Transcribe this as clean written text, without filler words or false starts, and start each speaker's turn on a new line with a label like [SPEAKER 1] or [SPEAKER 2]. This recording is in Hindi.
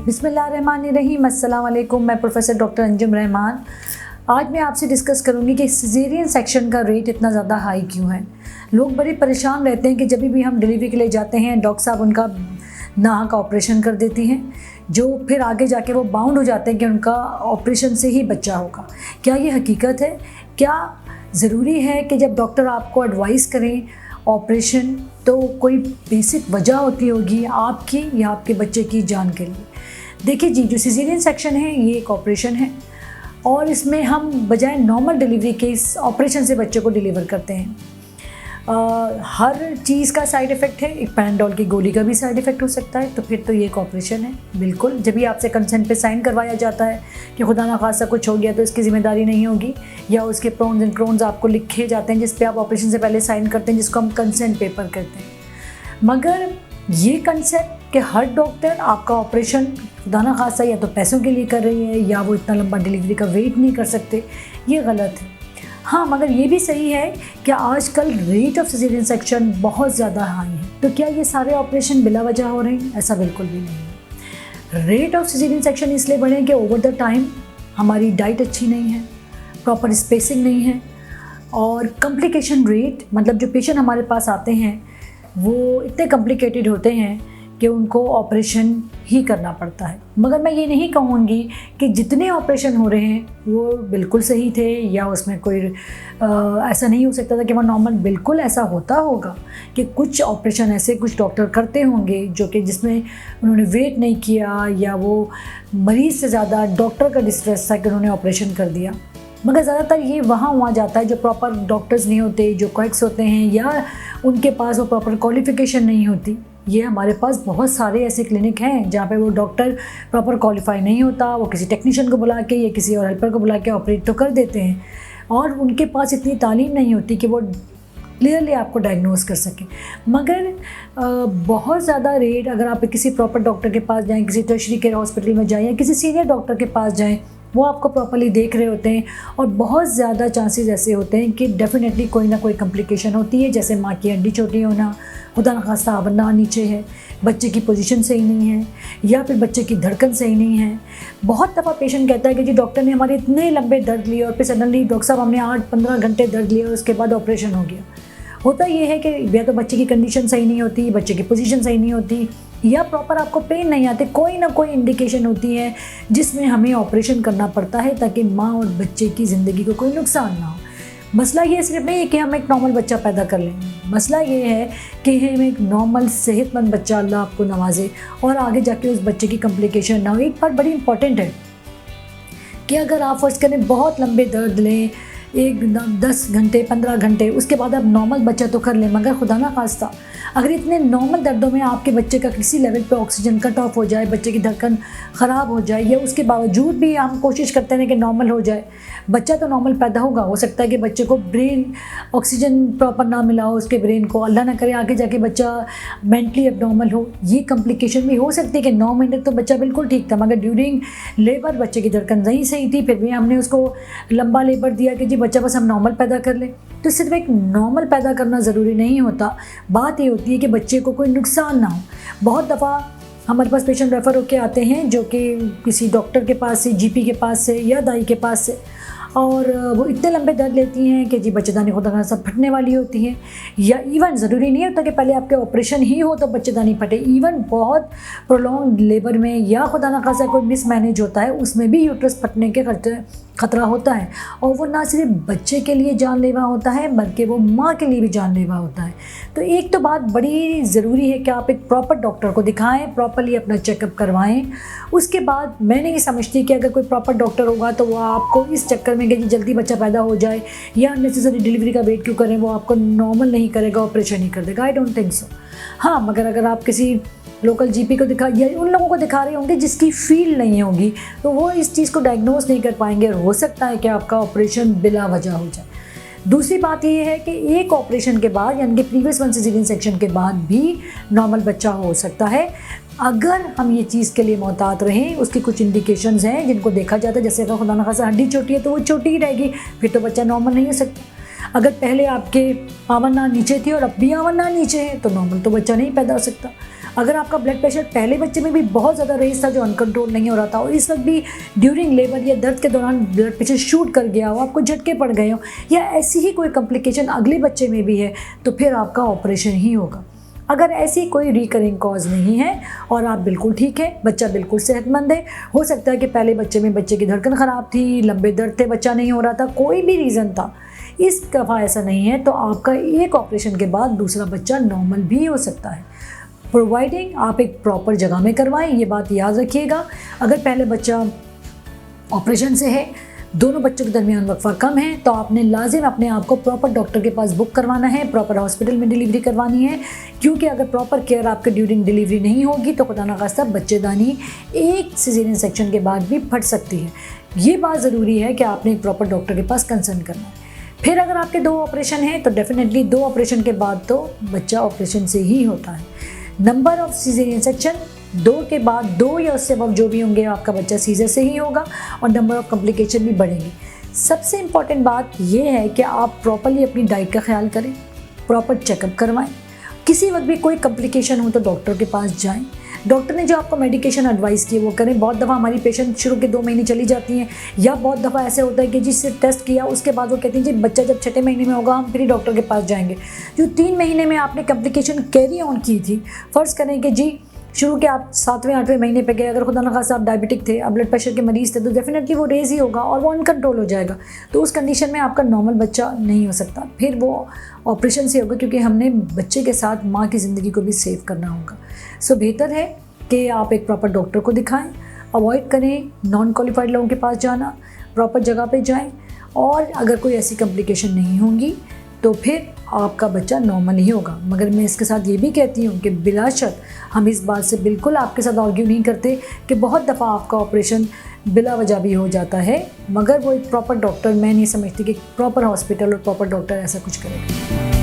[SPEAKER 1] बिस्मिल्लाहिर्रहमानिर्रहीम, अस्सलाम वालेकुम। मैं प्रोफेसर डॉक्टर अंजुम रहमान। आज मैं आपसे डिस्कस करूंगी कि सिजेरियन सेक्शन का रेट इतना ज़्यादा हाई क्यों है। लोग बड़े परेशान रहते हैं कि जब भी हम डिलीवरी के लिए जाते हैं डॉक्टर साहब उनका नाक का ऑपरेशन कर देती हैं, जो फिर आगे जाके वो बाउंड हो जाते हैं कि उनका ऑपरेशन से ही बच्चा होगा। क्या ये हकीकत है? क्या ज़रूरी है कि जब डॉक्टर आपको एडवाइस करें ऑपरेशन तो कोई बेसिक वजह होती होगी आपकी या आपके बच्चे की जान के लिए? देखिए जी, जो सिजेरियन सेक्शन है ये एक ऑपरेशन है और इसमें हम बजाय नॉर्मल डिलीवरी के इस ऑपरेशन से बच्चे को डिलीवर करते हैं। हर चीज़ का साइड इफ़ेक्ट है, एक पैराडोल की गोली का भी साइड इफ़ेक्ट हो सकता है, तो फिर तो ये एक ऑपरेशन है। बिल्कुल, जब भी आपसे कंसेंट पे साइन करवाया जाता है कि खुदा ना खासा कुछ हो गया तो इसकी ज़िम्मेदारी नहीं होगी, या उसके प्रोन्स एंड क्रोन्स आपको लिखे जाते हैं जिस पे आप ऑपरेशन से पहले साइन करते हैं, जिसको हम कंसेंट पेपर कहते हैं। मगर ये कंसेप्ट कि हर डॉक्टर आपका ऑपरेशन खुदा ना खासा या तो पैसों के लिए कर रही है या वो इतना लंबा डिलीवरी का वेट नहीं कर सकते, ये गलत है। हाँ, मगर ये भी सही है कि आजकल रेट ऑफ सिजेरियन सेक्शन बहुत ज़्यादा हाई है। तो क्या ये सारे ऑपरेशन बिला वजह हो रहे हैं? ऐसा बिल्कुल भी नहीं है। रेट ऑफ सिजेरियन सेक्शन इसलिए बढ़े कि ओवर द टाइम हमारी डाइट अच्छी नहीं है, प्रॉपर स्पेसिंग नहीं है, और कॉम्प्लिकेशन रेट मतलब जो पेशेंट हमारे पास आते हैं वो इतने कॉम्प्लिकेटेड होते हैं कि उनको ऑपरेशन ही करना पड़ता है। मगर मैं ये नहीं कहूँगी कि जितने ऑपरेशन हो रहे हैं वो बिल्कुल सही थे या उसमें कोई ऐसा नहीं हो सकता था कि वो नॉर्मल। बिल्कुल ऐसा होता होगा कि कुछ ऑपरेशन ऐसे कुछ डॉक्टर करते होंगे जो कि जिसमें उन्होंने वेट नहीं किया या वो मरीज़ से ज़्यादा डॉक्टर का डिस्ट्रेस था कि उन्होंने ऑपरेशन कर दिया। मगर ज़्यादातर ये वहाँ जाता है जो प्रॉपर डॉक्टर्स नहीं होते, जो क्वैक्स होते हैं या उनके पास वो प्रॉपर क्वालिफ़िकेशन नहीं होती। ये हमारे पास बहुत सारे ऐसे क्लिनिक हैं जहाँ पे वो डॉक्टर प्रॉपर क्वालिफाई नहीं होता, वो किसी टेक्नीशियन को बुला के या किसी और हेल्पर को बुला के ऑपरेट तो कर देते हैं, और उनके पास इतनी तालीम नहीं होती कि वो क्लियरली आपको डायग्नोस कर सकें। मगर बहुत ज़्यादा रेट, अगर आप किसी प्रॉपर डॉक्टर के पास जाएँ, किसी टर्शरी केयर हॉस्पिटल में जाएँ या किसी सीनियर डॉक्टर के पास जाएँ, वो आपको प्रॉपर्ली देख रहे होते हैं, और बहुत ज़्यादा चांसेस ऐसे होते हैं कि डेफिनेटली कोई ना कोई कॉम्प्लिकेशन होती है, जैसे माँ की हड्डी छोटी होना, खुदा न खास्ता आवरना नीचे है, बच्चे की पोजीशन सही नहीं है, या फिर बच्चे की धड़कन सही नहीं है। बहुत दफ़ा पेशेंट कहता है कि जी डॉक्टर ने हमारे इतने लंबे दर्द लिए और फिर सडनली डॉक्टर साहब हमने 8-15 घंटे दर्द लिए और उसके बाद ऑपरेशन हो गया। होता ये है कि या तो बच्चे की कंडीशन सही नहीं होती, बच्चे की पोजीशन सही नहीं होती, या प्रॉपर आपको पेन नहीं आते, कोई ना कोई इंडिकेशन होती है जिसमें हमें ऑपरेशन करना पड़ता है ताकि माँ और बच्चे की ज़िंदगी को कोई नुकसान ना हो। मसला ये सिर्फ नहीं है कि हम एक नॉर्मल बच्चा पैदा कर लें, मसला ये है कि हम एक नॉर्मल सेहतमंद बच्चा अल्लाह आपको नवाजे और आगे जाके उस बच्चे की कॉम्प्लिकेशन ना हो। एक बात बड़ी इंपॉर्टेंट है कि अगर आप फर्स्ट करें बहुत लंबे दर्द लें, 10 घंटे 15 घंटे, उसके बाद आप नॉर्मल बच्चा तो कर लें, मगर खुदा ना खास्ता अगर इतने नॉर्मल दर्दों में आपके बच्चे का किसी लेवल पे ऑक्सीजन कट ऑफ हो जाए, बच्चे की धड़कन ख़राब हो जाए, या उसके बावजूद भी हम कोशिश करते हैं कि नॉर्मल हो जाए, बच्चा तो नॉर्मल पैदा होगा, हो सकता है कि बच्चे को ब्रेन ऑक्सीजन प्रॉपर ना मिला हो, उसके ब्रेन को, अल्लाह ना करे आगे जाके बच्चा मेंटली एबनॉर्मल हो, ये कॉम्प्लिकेशन भी हो सकती है कि 9 महीने तो बच्चा बिल्कुल ठीक था, मगर ड्यूरिंग लेबर बच्चे की धड़कन नहीं सही थी, फिर भी हमने उसको लंबा लेबर दिया कि जी बच्चा बस हम नॉर्मल पैदा कर लें। तो सिर्फ एक नॉर्मल पैदा करना ज़रूरी नहीं होता, बात ये होती है कि बच्चे को कोई नुकसान ना हो। बहुत दफ़ा हमारे पास पेशेंट रेफ़र होके आते हैं जो कि किसी डॉक्टर के पास से, जीपी के पास से या दाई के पास से, और वो इतने लंबे दर्द लेती हैं कि जी बच्चेदानी खुदा ना सब फटने वाली होती हैं, या इवन ज़रूरी नहीं होता कि पहले आपके ऑपरेशन ही हो तो बच्चेदानी फटे, इवन बहुत प्रोलॉन्ग लेबर में या खुदा ना खासा कोई मिसमैनेज होता है उसमें भी यूट्रस फटने के खतरा होता है, और वो ना सिर्फ बच्चे के लिए जानलेवा होता है बल्कि वो माँ के लिए भी जानलेवा होता है। तो एक तो बात बड़ी ज़रूरी है कि आप एक प्रॉपर डॉक्टर को दिखाएं, प्रॉपरली अपना चेकअप करवाएं। उसके बाद मैं नहीं समझती कि अगर कोई प्रॉपर डॉक्टर होगा तो वो आपको इस चक्कर में कि जल्दी बच्चा पैदा हो जाए या अननेसेसरी डिलीवरी का वेट क्यों करें, वो आपको नॉर्मल नहीं करेगा, ऑपरेशन नहीं कर देगा। I don't think so. हाँ, मगर अगर आप किसी लोकल जीपी को दिखा या उन लोगों को दिखा रहे होंगे जिसकी फील्ड नहीं होगी तो वो इस चीज़ को डायग्नोस नहीं कर पाएंगे, और हो सकता है कि आपका ऑपरेशन बिला वजह हो जाए। दूसरी बात ये है कि एक ऑपरेशन के बाद यानी कि प्रीवियस वन सिजेरियन सेक्शन के बाद भी नॉर्मल बच्चा हो सकता है अगर हम ये चीज़ के लिए मोहतात रहें। उसकी कुछ इंडिकेशंस हैं जिनको देखा जाता है, जैसे अगर खुदा न खासा हड्डी छोटी है तो वो छोटी ही रहेगी, फिर तो बच्चा नॉर्मल नहीं हो सकता। अगर पहले आपके आंवरनाल नीचे थी और अब भी आंवरनाल नीचे है तो नॉर्मल तो बच्चा नहीं पैदा हो सकता। अगर आपका ब्लड प्रेशर पहले बच्चे में भी बहुत ज़्यादा रेस था जो अनकंट्रोल नहीं हो रहा था, और इस वक्त भी ड्यूरिंग लेबर या दर्द के दौरान ब्लड प्रेशर शूट कर गया हो, आपको झटके पड़ गए हो, या ऐसी ही कोई कॉम्प्लिकेशन अगले बच्चे में भी है, तो फिर आपका ऑपरेशन ही होगा। अगर ऐसी कोई रिकरिंग कॉज नहीं है और आप बिल्कुल ठीक है, बच्चा बिल्कुल सेहतमंद है, हो सकता है कि पहले बच्चे में बच्चे की धड़कन ख़राब थी, लंबे दर्द थे, बच्चा नहीं हो रहा था, कोई भी रीज़न था, इस दफ़ा ऐसा नहीं है, तो आपका एक ऑपरेशन के बाद दूसरा बच्चा नॉर्मल भी हो सकता है, प्रोवाइडिंग आप एक प्रॉपर जगह में करवाएं। ये बात याद रखिएगा। अगर पहले बच्चा ऑपरेशन से है, दोनों बच्चों के दरमियान वक्फा कम है, तो आपने लाजिम अपने आप को प्रॉपर डॉक्टर के पास बुक करवाना है, प्रॉपर हॉस्पिटल में डिलीवरी करवानी है, क्योंकि अगर प्रॉपर केयर आपके ड्यूरिंग डिलीवरी नहीं होगी तो खुदा न खास्ता बच्चेदानी एक सिजेरियन सेक्शन के बाद भी फट सकती है। ये बात ज़रूरी है कि आपने एक प्रॉपर डॉक्टर के पास कंसल्ट करना है। फिर अगर आपके 2 ऑपरेशन हैं तो डेफिनेटली 2 ऑपरेशन के बाद तो बच्चा ऑपरेशन से ही होता है। नंबर ऑफ सिजेरियन सेक्शन 2 के बाद 2 या उससे अब जो भी होंगे आपका बच्चा सीजर से ही होगा, और नंबर ऑफ कॉम्प्लिकेशन भी बढ़ेंगी। सबसे इम्पॉर्टेंट बात यह है कि आप प्रॉपरली अपनी डाइट का ख्याल करें, प्रॉपर चेकअप करवाएं, किसी वक्त भी कोई कॉम्प्लिकेशन हो तो डॉक्टर के पास जाएं, डॉक्टर ने जो आपको मेडिकेशन एडवाइस की वो करें। बहुत दफ़ा हमारी पेशेंट शुरू के 2 महीने चली जाती हैं, या बहुत दफ़ा ऐसे होता है कि जिससे टेस्ट किया उसके बाद वो कहती हैं जी बच्चा जब 6ठे महीने में होगा हम फिर डॉक्टर के पास जाएंगे। जो 3 महीने में आपने कॉम्प्लिकेशन कैरी ऑन की थी, फ़र्ज़ करें कि जी शुरू के आप 7वें 8वें महीने पे गए, अगर खुदा न खास्ता आप डायबिटिक थे, आप ब्लड प्रेशर के मरीज़ थे, तो डेफिनेटली वो रेज़ ही होगा और वो अनकंट्रोल हो जाएगा। तो उस कंडीशन में आपका नॉर्मल बच्चा नहीं हो सकता, फिर वो ऑपरेशन से होगा, क्योंकि हमने बच्चे के साथ माँ की ज़िंदगी को भी सेव करना होगा। सो बेहतर है कि आप एक प्रॉपर डॉक्टर को दिखाएं, अवॉइड करें नॉन क्वालिफाइड लोगों के पास जाना, प्रॉपर जगह पे जाएं, और अगर कोई ऐसी कॉम्प्लिकेशन नहीं होंगी तो फिर आपका बच्चा नॉर्मल ही होगा। मगर मैं इसके साथ ये भी कहती हूँ कि बिलाशक हम इस बात से बिल्कुल आपके साथ आर्ग्यू नहीं करते कि बहुत दफ़ा आपका ऑपरेशन बिला वजह भी हो जाता है, मगर वो एक प्रॉपर डॉक्टर, मैं नहीं समझती कि प्रॉपर हॉस्पिटल और प्रॉपर डॉक्टर ऐसा कुछ करेगा।